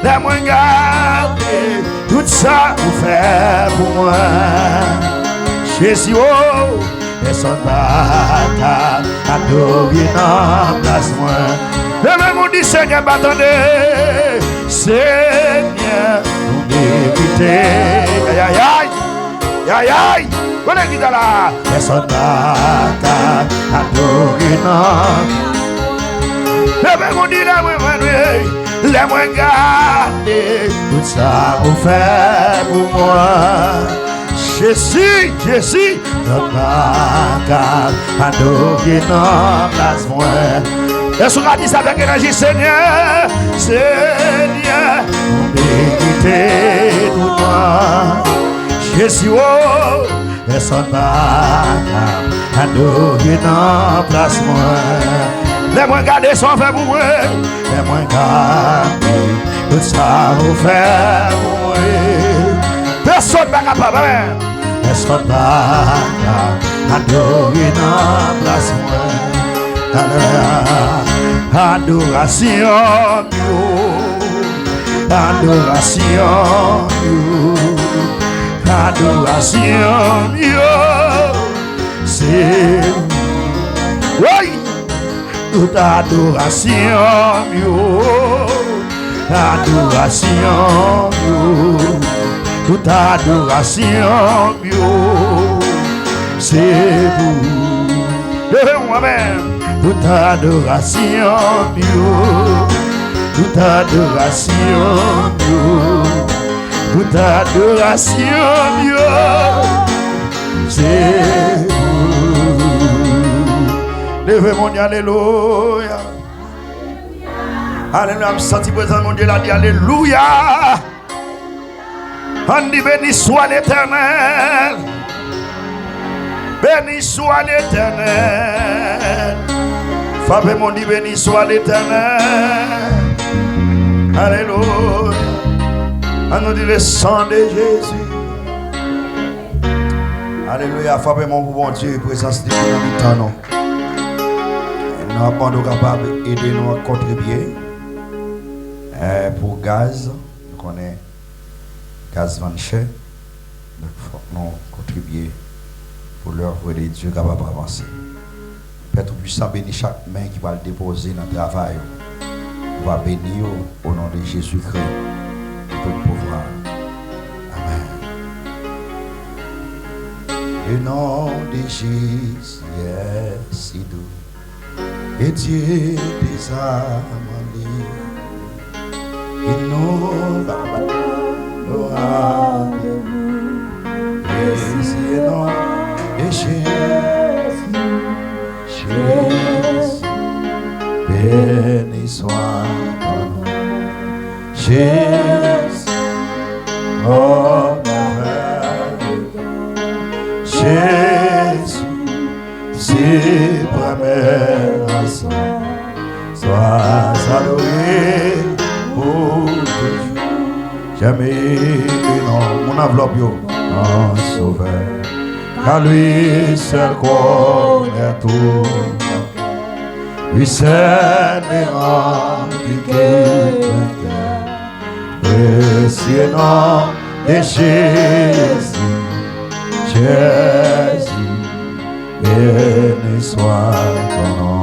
Laisse-moi regarder tout ça vous fait pour moi. Jésus, oh, personne pas adorer dans place moi. Le même on dit Seigneur, attendez, Seigneur, nous méritez. Aïe aïe aïe, aïe aïe, on est qui dans là? Personne pas adorer dans. Le même on dit laisse-moi garder tout ça vous fait pour moi. Jésus, notre pas adorer dans place moi. Est-ce qu'on a dit ça avec énergie, Seigneur? Seigneur, vous méritez tout moi. Jésus, oh, est-ce qu'on a adorer dans place moi? Laisse-moi garder son fait pour moi. Laisse-moi garder tout ça vous fait pour moi. Personne n'est capable. Personne n'est capable adorer dans place moi. Adoration, adoration, adoration, c'est oui, toute adoration, adoration, toute adoration, c'est vous. Moi-même. Toute adoration, toute adoration, toute adoration, c'est vous. Levez mon Dieu, alléluia. Alléluia, je me sens présent, mon Dieu, l'a dit alléluia. On dit béni soit l'Éternel. Béni soit l'Éternel. Fabé mon dit béni soit l'Éternel. Alléluia. On nous dit le sang de Jésus. Alléluia. Fabé mon bon Dieu, présence de nous non. Nous sommes capables d'aider nous à contribuer pour gaz. Nous connaissons gaz van cher. Nous contribuer pour l'œuvre de Dieu capable d'avancer. Père Tout-Puissant, bénis chaque main qui va le déposer dans le travail. On va bénir au nom de Jésus-Christ, tout le pouvoir. Amen. Le nom de Jésus est si doux, et Dieu des âmes, il nous va nous rendez-vous. Et c'est le nom de Jésus. Jésus, béni soit ton nom. Jésus, oh merveilleux. Jésus, si première sois adoré pour toujours. Jamais non, mon enveloppe yo, non sauveur. Car lui seul connaît tout. Lui seul n'est rendu que précieux nom de Jésus. Jésus, béni soit ton nom.